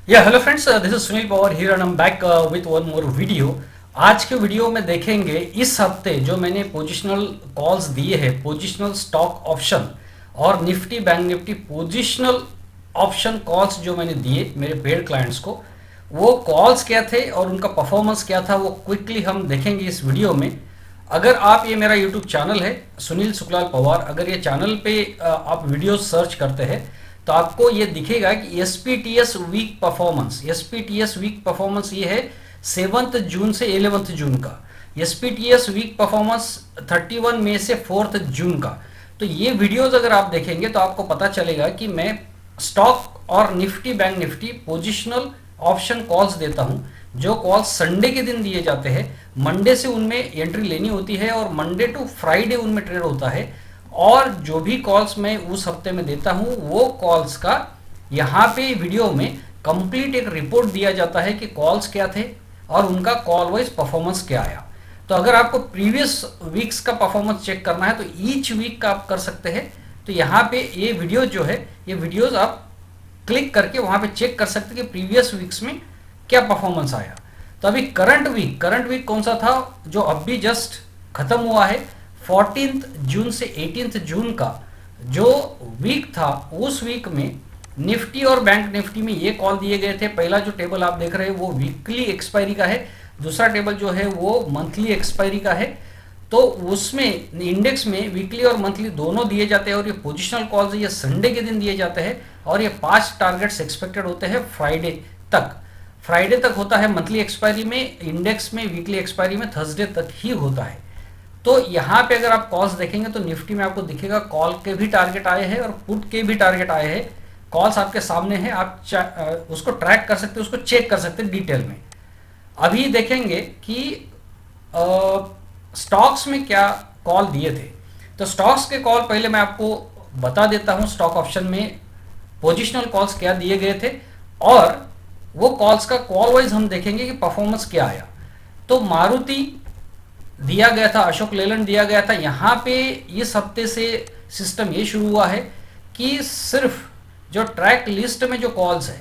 या hello friends, this is Sunil Pawar here and I am back with one more video. आज के video में देखेंगे इस हफ्ते जो मैंने पोजिशनल कॉल्स दिए हैं, पोजिशनल स्टॉक ऑप्शन और Nifty bank Nifty positional option calls जो मैंने दिए मेरे पेड क्लाइंट्स को, वो कॉल्स क्या थे और उनका परफॉर्मेंस क्या था, वो क्विकली हम देखेंगे इस वीडियो में। अगर आप ये मेरा यूट्यूब चैनल है सुनील सुखलाल पवार, अगर ये चैनल पे आप वीडियो सर्च करते हैं तो आपको ये दिखेगा कि एसपीटीएस वीक परफॉर्मेंस, एसपीटीएस वीक परफॉर्मेंस ये है 7 जून से 11 जून का, एसपीटीएस वीक परफॉर्मेंस 31 मई से 4 जून का। तो ये वीडियोस अगर आप देखेंगे तो आपको पता चलेगा कि मैं स्टॉक और Nifty bank Nifty positional option calls देता हूं, जो कॉल्स संडे के दिन दिए जाते हैं। मंडे से उनमें एंट्री लेनी होती है और मंडे टू फ्राइडे उनमें ट्रेड होता है। और जो भी कॉल्स मैं उस हफ्ते में देता हूं वो कॉल्स का यहाँ पे वीडियो में कंप्लीट एक रिपोर्ट दिया जाता है कि कॉल्स क्या थे और उनका कॉल वाइज परफॉर्मेंस क्या आया। तो अगर आपको प्रीवियस वीक्स का परफॉर्मेंस चेक करना है तो ईच वीक का आप कर सकते हैं। तो यहाँ पे ये वीडियो जो है, ये वीडियोज आप क्लिक करके वहां पे चेक कर सकते हैं कि प्रीवियस वीक्स में क्या परफॉर्मेंस आया। तो अभी करंट वीक कौन सा था जो अभी जस्ट खत्म हुआ है, 14 जून से 18 जून का जो वीक था, उस वीक में निफ्टी और बैंक निफ्टी में ये कॉल दिए गए थे। पहला जो टेबल आप देख रहे हैं वो वीकली एक्सपायरी का है, दूसरा टेबल जो है वो मंथली एक्सपायरी का है। तो उसमें इंडेक्स में वीकली और मंथली दोनों दिए जाते हैं और ये पोजिशनल कॉल्स ये संडे के दिन दिए जाते हैं और ये 5 टारगेट्स एक्सपेक्टेड होते हैं फ्राइडे तक होता है मंथली एक्सपायरी में, इंडेक्स में वीकली एक्सपायरी में थर्सडे तक ही होता है। तो यहाँ पे अगर आप कॉल्स देखेंगे तो निफ्टी में आपको दिखेगा कॉल के भी टारगेट आए हैं और पुट के भी टारगेट आए हैं। कॉल्स आपके सामने हैं, आप उसको ट्रैक कर सकते हैं, उसको चेक कर सकते हैं डिटेल में। अभी देखेंगे कि स्टॉक्स में क्या कॉल दिए थे। तो स्टॉक्स के कॉल पहले मैं आपको बता देता हूं, स्टॉक ऑप्शन में पोजिशनल कॉल्स क्या दिए गए थे और वो कॉल्स का कॉल वाइज हम देखेंगे कि परफॉर्मेंस क्या आया। तो मारुति दिया गया था, अशोक लेलैंड दिया गया था। यहाँ पे इस हफ्ते से सिस्टम ये शुरू हुआ है कि सिर्फ जो ट्रैक लिस्ट में जो कॉल्स है,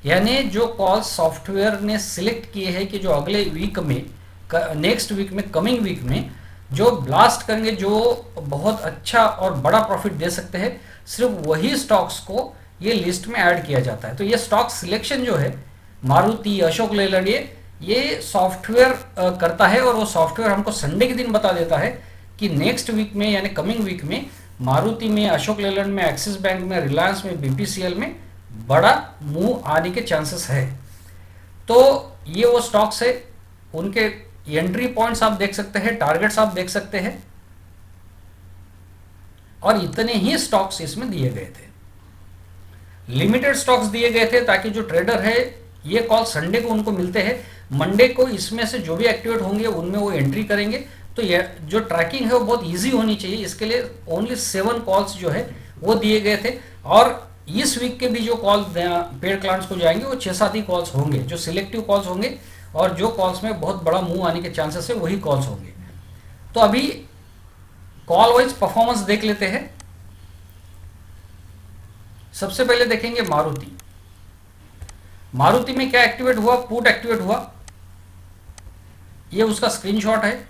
यानी जो कॉल्स सॉफ्टवेयर ने सिलेक्ट किए हैं कि जो अगले वीक में, नेक्स्ट वीक में, कमिंग वीक में जो ब्लास्ट करेंगे, जो बहुत अच्छा और बड़ा प्रॉफिट दे सकते हैं, सिर्फ वही स्टॉक्स को ये लिस्ट में ऐड किया जाता है। तो ये स्टॉक सिलेक्शन जो है मारुति, अशोक लेलैंड, ये सॉफ्टवेयर करता है और वो सॉफ्टवेयर हमको संडे के दिन बता देता है कि नेक्स्ट वीक में यानी कमिंग वीक में मारुति में, अशोक लेलैंड में, एक्सिस बैंक में, रिलायंस में, बीपीसीएल में बड़ा मूव आने के चांसेस है। तो ये वो स्टॉक्स है, उनके एंट्री पॉइंट्स आप देख सकते हैं, टारगेट्स आप देख सकते हैं और इतने ही स्टॉक्स इसमें दिए गए थे। लिमिटेड स्टॉक्स दिए गए थे ताकि जो ट्रेडर है ये कॉल संडे को उनको मिलते हैं, मंडे को इसमें से जो भी एक्टिवेट होंगे उनमें वो एंट्री करेंगे। तो ये जो ट्रैकिंग है वो बहुत इजी होनी चाहिए, इसके लिए ओनली 7 कॉल्स जो है वो दिए गए थे। और इस वीक के भी जो कॉल पेड क्लाइंट्स को जाएंगे वो 6-7 ही कॉल्स होंगे जो सिलेक्टिव कॉल्स होंगे और जो कॉल्स में बहुत बड़ा मूव आने के चांसेस है वही कॉल्स होंगे। तो अभी कॉल वाइज परफॉर्मेंस देख लेते हैं। सबसे पहले देखेंगे मारुति में क्या एक्टिवेट हुआ, पुट एक्टिवेट हुआ। ये उसका स्क्रीनशॉट है।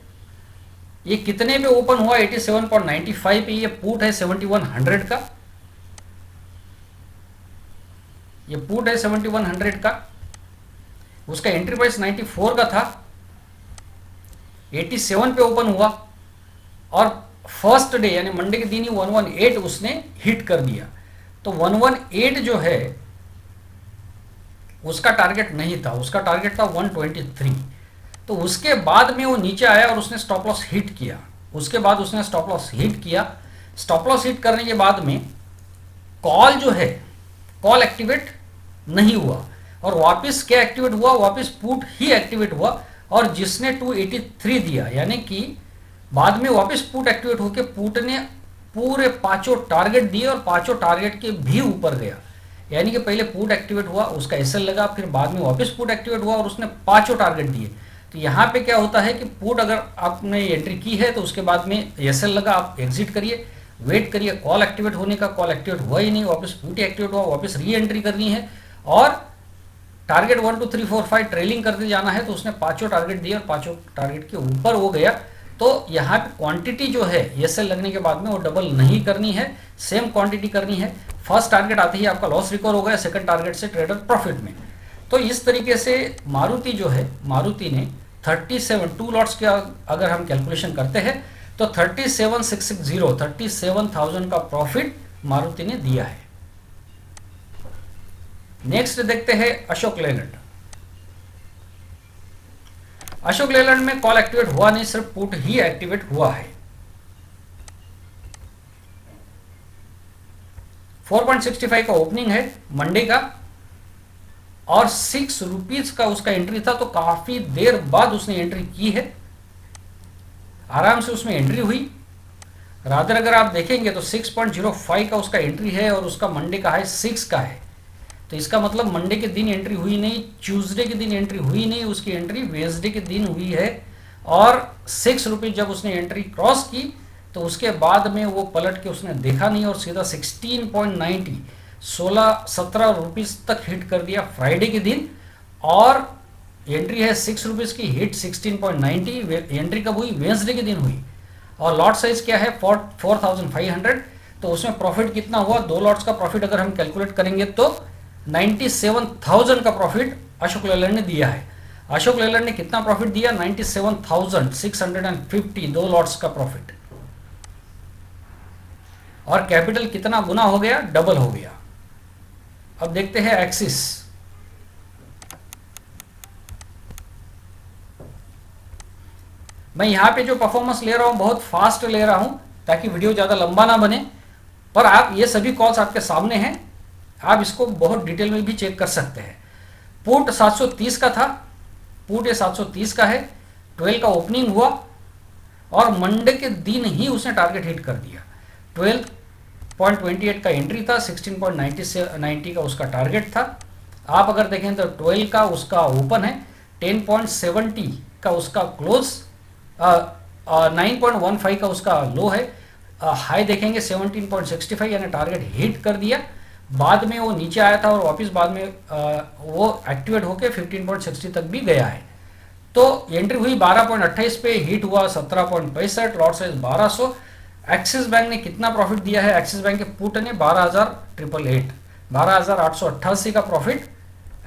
ये कितने पे ओपन हुआ, 87.95 पे। ये पुट है 7100 का, ये पुट है 7100 का। उसका एंट्री प्राइस 94 का था, 87 पे ओपन हुआ और फर्स्ट डे यानी मंडे के दिन ही 118 उसने हिट कर दिया। तो 118 जो है उसका टारगेट नहीं था, उसका टारगेट था 123। तो उसके बाद में वो नीचे आया और उसने स्टॉप लॉस हिट किया। उसके बाद उसने स्टॉप लॉस हिट किया। स्टॉप लॉस हिट करने के बाद में कॉल जो है, कॉल एक्टिवेट नहीं हुआ और वापस क्या एक्टिवेट हुआ, वापस पुट ही एक्टिवेट हुआ। और जिसने 283 दिया, यानी कि बाद में वापस पुट एक्टिवेट होकर पुट ने पूरे 5 टारगेट दिए और 5 टारगेट के भी ऊपर गया। यानी कि पहले पुट एक्टिवेट हुआ, उसका एसएल लगा, फिर बाद में वापस पुट एक्टिवेट हुआ और उसने 5 टारगेट दिए। तो यहाँ पे क्या होता है कि पुट अगर आपने एंट्री की है तो उसके बाद में एसएल लगा, आप एग्जिट करिए, वेट करिए कॉल एक्टिवेट होने का। कॉल एक्टिवेट हुआ ही नहीं, वापस पुट एक्टिवेट हुआ, वापस री एंट्री करनी है और टारगेट 1 2 3 4 5 ट्रेलिंग करते जाना है, तो उसने पांचों टारगेट दिए और पांचों टारगेट के ऊपर वो गया। तो यहाँ पे क्वांटिटी जो है एसएल लगने के बाद में वो डबल नहीं करनी है, सेम क्वांटिटी करनी है। फर्स्ट टारगेट आते ही आपका लॉस रिकवर हो गया, सेकंड टारगेट से ट्रेडर प्रॉफिट में। तो इस तरीके से मारुति जो है, मारुति ने 37 टू लॉट्स का अगर हम कैलकुलेशन करते हैं तो 37,660 37,000 का प्रॉफिट मारुति ने दिया है। नेक्स्ट देखते हैं अशोक लेलैंड। अशोक लेलैंड में कॉल एक्टिवेट हुआ नहीं, सिर्फ पुट ही एक्टिवेट हुआ है। 4.65 का ओपनिंग है मंडे का और 6 रुपीज का उसका एंट्री था, तो काफी देर बाद उसने एंट्री की है, आराम से उसमें एंट्री हुई। रादर अगर आप देखेंगे तो 6.05 का उसका एंट्री है और उसका मंडे का हाई 6 का है। तो इसका मतलब मंडे के दिन एंट्री हुई नहीं, ट्यूसडे के दिन एंट्री हुई नहीं, उसकी एंट्री वेडनेसडे के दिन हुई है। और 6 रुपीज जब उसने एंट्री क्रॉस की तो उसके बाद में वो पलट के उसने देखा नहीं और सीधा 16.90 16-17 रुपीज तक हिट कर दिया फ्राइडे के दिन। और एंट्री है 6 रुपीज की, हिट 16.90। एंट्री कब हुई? वेडनेसडे के दिन हुई। और लॉट साइज क्या है? 4,500। तो उसमें प्रॉफिट कितना हुआ? 2 लॉट्स का प्रॉफिट अगर हम कैलकुलेट करेंगे तो 97,000 का प्रॉफिट अशोक लेलैंड ने दिया है। अशोक लेलैंड ने कितना प्रॉफिट दिया? 97,650, 2 लॉट्स का प्रॉफिट। और कैपिटल कितना गुना हो गया? डबल हो गया। अब देखते हैं एक्सिस। मैं यहां पे जो परफॉर्मेंस ले रहा हूं बहुत फास्ट ले रहा हूं ताकि वीडियो ज्यादा लंबा ना बने, पर आप ये सभी कॉल्स आपके सामने हैं, आप इसको बहुत डिटेल में भी चेक कर सकते हैं। पुट 730 का था, पुट ये 730 का है। 12 का ओपनिंग हुआ और मंडे के दिन ही उसने टारगेट हिट कर दिया। 12.28 का एंट्री था, 16.90 का उसका टारगेट था। आप अगर देखें तो 12 का उसका ओपन है, 10.70 का उसका क्लोज, 9.15 का उसका लो है। हाई देखेंगे 17.65, यानी टारगेट हिट कर दिया। बाद में वो नीचे आया था और वापस बाद में वो एक्टिवेट होके 15.60 तक भी गया है। तो एंट्री हुई 12.28 पे, हिट हुआ 17.65, लॉट साइज 1200। एक्सिस बैंक ने कितना प्रॉफिट दिया है? एक्सिस बैंक के पुट ने 12,888 12,888 का प्रॉफिट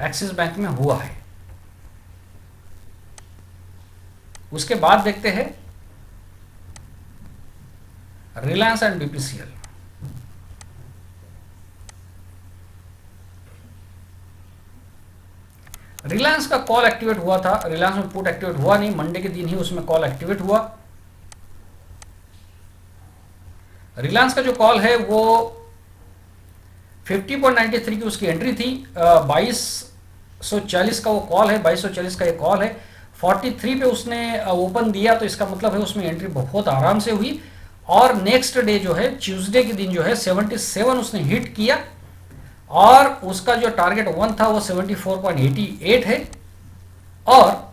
एक्सिस बैंक में हुआ है। उसके बाद देखते हैं रिलायंस एंड बीपीसीएल। रिलायंस का कॉल एक्टिवेट हुआ था, रिलायंस में पुट एक्टिवेट हुआ नहीं, मंडे के दिन ही उसमें कॉल एक्टिवेट हुआ। रिलायंस का जो कॉल है वो 50.93 की उसकी एंट्री थी, 2240 का वो कॉल है, 2240 का ये कॉल है। 43 पे उसने ओपन दिया, तो इसका मतलब है उसमें एंट्री बहुत आराम से हुई। और नेक्स्ट डे जो है, ट्यूसडे के दिन जो है 77 उसने हिट किया और उसका जो टारगेट 1 था वो 74.88 है। और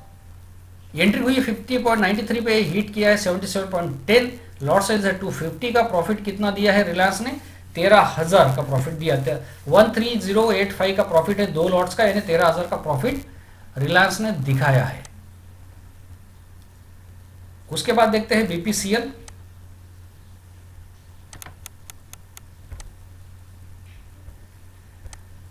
एंट्री हुई 50.93 पे, हिट किया है 77.10, लॉट साइज है 250 का। प्रॉफिट कितना दिया है रिलायंस ने? 13,000 का प्रॉफिट दिया। 13,085 का प्रॉफिट है 2 लॉट्स का, यानी 13,000 का प्रॉफिट रिलायंस ने दिखाया है। उसके बाद देखते हैं बीपीसीएल।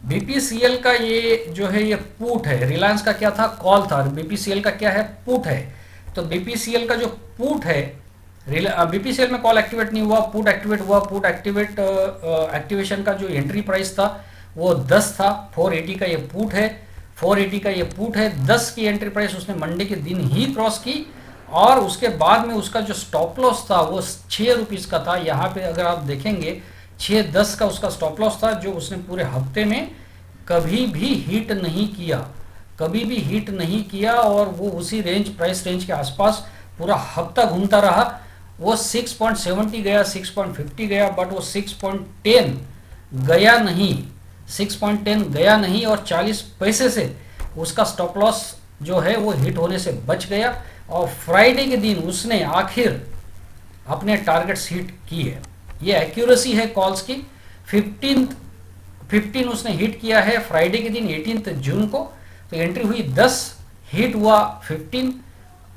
बीपीसीएल का ये जो है ये पुट है, रिलायंस का क्या था? कॉल था, बीपीसीएल का क्या है? पुट है। तो बीपीसीएल का जो पुट है, बीपीसीएल में कॉल एक्टिवेट नहीं हुआ, पुट एक्टिवेट हुआ। पुट एक्टिवेट एक्टिवेशन का जो एंट्री प्राइस था वो 10 था, 480 का ये पुट है, 480 का ये पुट है। 10 की एंट्री प्राइस उसने मंडे के दिन ही क्रॉस की और उसके बाद में उसका जो स्टॉप लॉस था वो 6 रुपीज का था। यहाँ पे अगर आप देखेंगे 6.10 का उसका स्टॉप लॉस था, जो उसने पूरे हफ्ते में कभी भी हिट नहीं किया, कभी भी हिट नहीं किया। और वो उसी रेंज, प्राइस रेंज के आसपास पूरा हफ्ता घूमता रहा। वो 6.70 गया, 6.50 गया, बट वो 6.10 गया नहीं, 6.10 गया नहीं। और 40 पैसे से उसका स्टॉप लॉस जो है वो हिट होने से बच गया। और फ्राइडे के दिन उसने आखिर अपने टारगेट्स हिट किए। ये एक्यूरेसी है कॉल्स की। 15 उसने हिट किया है फ्राइडे के दिन 18 जून को, तो एंट्री हुई 10, हिट हुआ 15,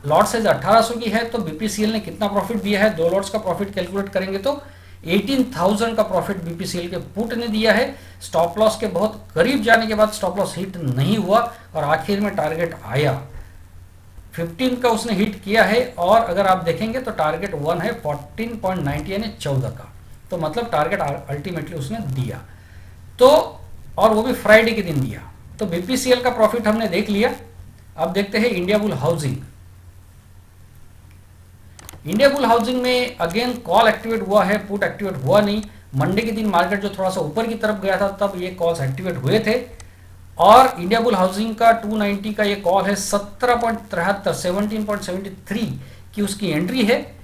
लॉट साइज 1800 की है, तो बीपीसीएल ने कितना प्रॉफिट दिया है, 2 लॉट्स का प्रॉफिट कैलकुलेट करेंगे तो 18,000 का प्रॉफिट बीपीसीएल के पुट ने दिया है। स्टॉप लॉस के बहुत करीब जाने के बाद स्टॉप लॉस हिट नहीं हुआ और आखिर में टारगेट आया 15 का उसने हिट किया है, और अगर आप देखेंगे तो टारगेट 1 है 14.90 यानी 14 का, तो मतलब टारगेट अल्टीमेटली उसने दिया, तो और वो भी फ्राइडे के दिन दिया। तो बीपीसीएल का प्रॉफिट हमने देख लिया। अब देखते हैं India bull housing. India bull housing में अगेन कॉल एक्टिवेट हुआ है, पुट एक्टिवेट हुआ नहीं। मंडे के दिन मार्केट जो थोड़ा सा ऊपर की तरफ गया था तब ये कॉल्स एक्टिवेट हुए थे, और इंडिया बुल हाउसिंग का 290 का ये कॉल है 17.73 17.73 की उसकी एंट्री है,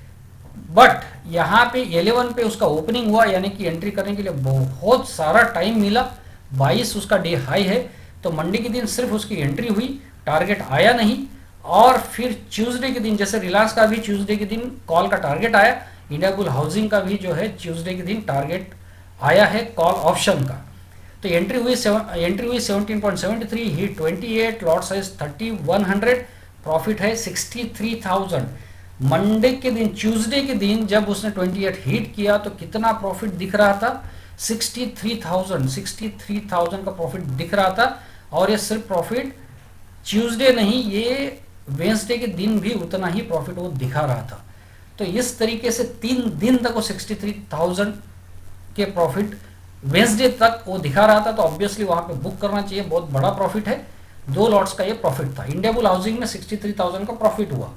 बट यहाँ पे 11 पे उसका ओपनिंग हुआ, यानी कि एंट्री करने के लिए बहुत सारा टाइम मिला। 22 उसका डे हाई है, तो मंडे के दिन सिर्फ उसकी एंट्री हुई, टारगेट आया नहीं। और फिर ट्यूसडे के दिन, जैसे रिलायंस का भी ट्यूसडे के दिन कॉल का टारगेट आया, इंडिया बुल हाउसिंग का भी जो है ट्यूसडे के दिन टारगेट आया है कॉल ऑप्शन का। तो एंट्री हुई 17.73, हिट 28, लॉट साइज 3100, प्रॉफिट है 63,000। मंडे के दिन, ट्यूसडे के दिन जब उसने 28 हिट किया तो कितना प्रॉफिट दिख रहा था, 63,000 का प्रॉफिट दिख रहा था। और ये सिर्फ प्रॉफिट ट्यूसडे नहीं, ये वेंसडे के दिन भी उतना ही प्रॉफिट वो दिखा रहा था। तो इस तरीके से 3 दिन तक वो 63,000 के प्रॉफिट वेंसडे तक वो दिखा रहा था, तो ऑब्वियसली वहां पे बुक करना चाहिए, बहुत बड़ा प्रॉफिट है। 2 लॉट्स का ये प्रॉफिट था। इंडिया बुल हाउसिंग में 63,000 का प्रॉफिट हुआ।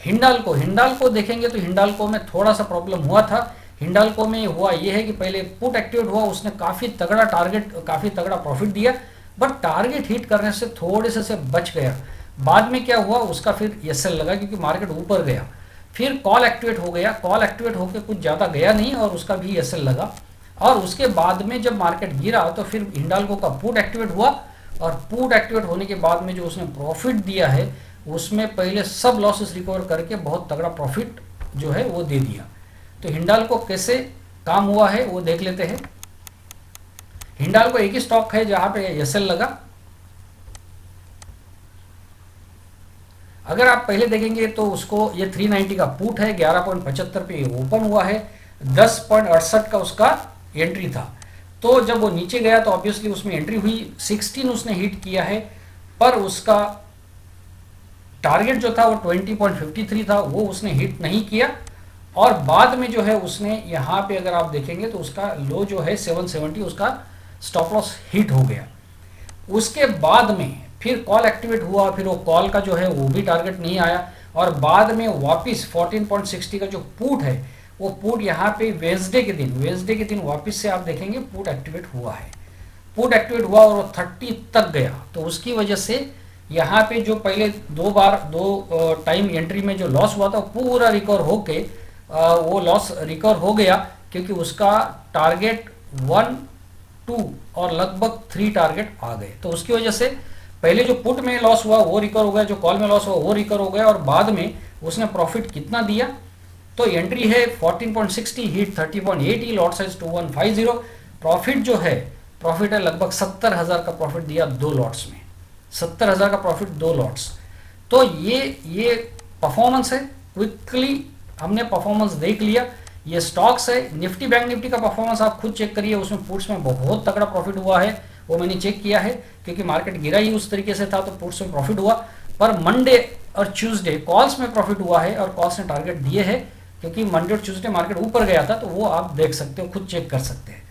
हिंडाल्को देखेंगे तो हिंडाल्को में थोड़ा सा प्रॉब्लम हुआ था। हिंडाल्को में हुआ ये है कि पहले पुट एक्टिवेट हुआ, उसने काफी तगड़ा टारगेट, काफी तगड़ा प्रॉफिट दिया, बट टारगेट हिट करने से थोड़े से बच गया। बाद में क्या हुआ, उसका फिर एसएल लगा क्योंकि मार्केट ऊपर गया, फिर कॉल एक्टिवेट हो गया, कॉल एक्टिवेट होकर कुछ ज्यादा गया नहीं और उसका भी एसएल लगा। और उसके बाद में जब मार्केट गिरा तो फिर हिंडाल्को का पुट एक्टिवेट हुआ, और पुट एक्टिवेट होने के बाद में जो उसने प्रॉफिट दिया है उसमें पहले सब लॉसेस रिकवर करके बहुत तगड़ा प्रॉफिट जो है वो दे दिया। तो हिंडाल्को कैसे काम हुआ है वो देख लेते हैं। हिंडाल्को एक ही स्टॉक है जहां पे एसएल लगा। अगर आप पहले देखेंगे तो उसको ये 390 का पुट है, 11.75 पे ओपन हुआ है, 10.68 का उसका एंट्री था। तो जब वो नीचे गया तो ऑब्वियसली उसमें एंट्री हुई, 16 उसने हिट किया है, पर उसका टारगेट जो था वो 20.53 था, वो उसने हिट नहीं किया। और बाद में जो है उसने यहाँ पे अगर आप देखेंगे तो उसका लो जो है 770, उसका स्टॉप लॉस हिट हो गया। उसके बाद में फिर कॉल एक्टिवेट हुआ, फिर वो कॉल का जो है वो भी टारगेट नहीं आया, और बाद में वापस 14.60 का जो पुट है वो पुट यहाँ पे वेंसडे के दिन वापस से आप देखेंगे पुट एक्टिवेट हुआ है। पुट एक्टिवेट हुआ और वो 30 तक गया, तो उसकी वजह से यहाँ पे जो पहले दो टाइम एंट्री में जो लॉस हुआ था पूरा रिकवर होके वो लॉस रिकवर हो गया, क्योंकि उसका टारगेट 1, 2 और लगभग 3 टारगेट आ गए। तो उसकी वजह से पहले जो पुट में लॉस हुआ वो रिकवर हो गया, जो कॉल में लॉस हुआ वो रिकवर हो गया, और बाद में उसने प्रॉफिट कितना दिया, तो एंट्री है 14.60, हिट 30.80, लॉट साइज 2150, प्रॉफिट जो है प्रॉफिट है लगभग 70,000 का प्रॉफिट दिया 2 लॉट्स में, 70,000 का प्रॉफिट 2 लॉट्स। तो ये परफॉर्मेंस है। क्विकली हमने परफॉर्मेंस देख लिया। ये स्टॉक्स है। निफ्टी बैंक निफ्टी का परफॉर्मेंस आप खुद चेक करिए, उसमें पुट्स में बहुत तगड़ा प्रॉफिट हुआ है, वो मैंने चेक किया है, क्योंकि मार्केट गिरा ही उस तरीके से था तो पुट्स में प्रॉफिट हुआ। पर मंडे और ट्यूसडे कॉल्स में प्रॉफिट हुआ है, और कॉल्स ने टारगेट दिए है, क्योंकि मंडे और ट्यूसडे मार्केट ऊपर गया था, तो वो आप देख सकते हो, खुद चेक कर सकते हैं।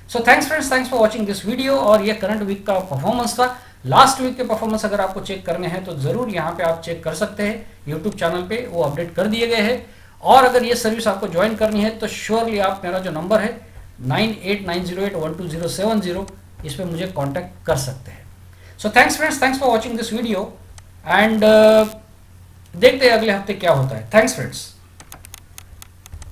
So thanks friends, thanks for watching this video. और ये करंट वीक का परफॉर्मेंस था। लास्ट वीक के परफॉर्मेंस अगर आपको चेक करने हैं तो जरूर यहाँ पे आप चेक कर सकते हैं, यूट्यूब चैनल पे वो अपडेट कर दिए गए हैं। और अगर ये सर्विस आपको ज्वाइन करनी है तो श्योरली आप मेरा जो नंबर है 9890812070 इस पर मुझे कांटेक्ट कर सकते हैं। So thanks friends, thanks for watching this video, and देखते हैं अगले हफ्ते क्या होता है। Thanks friends.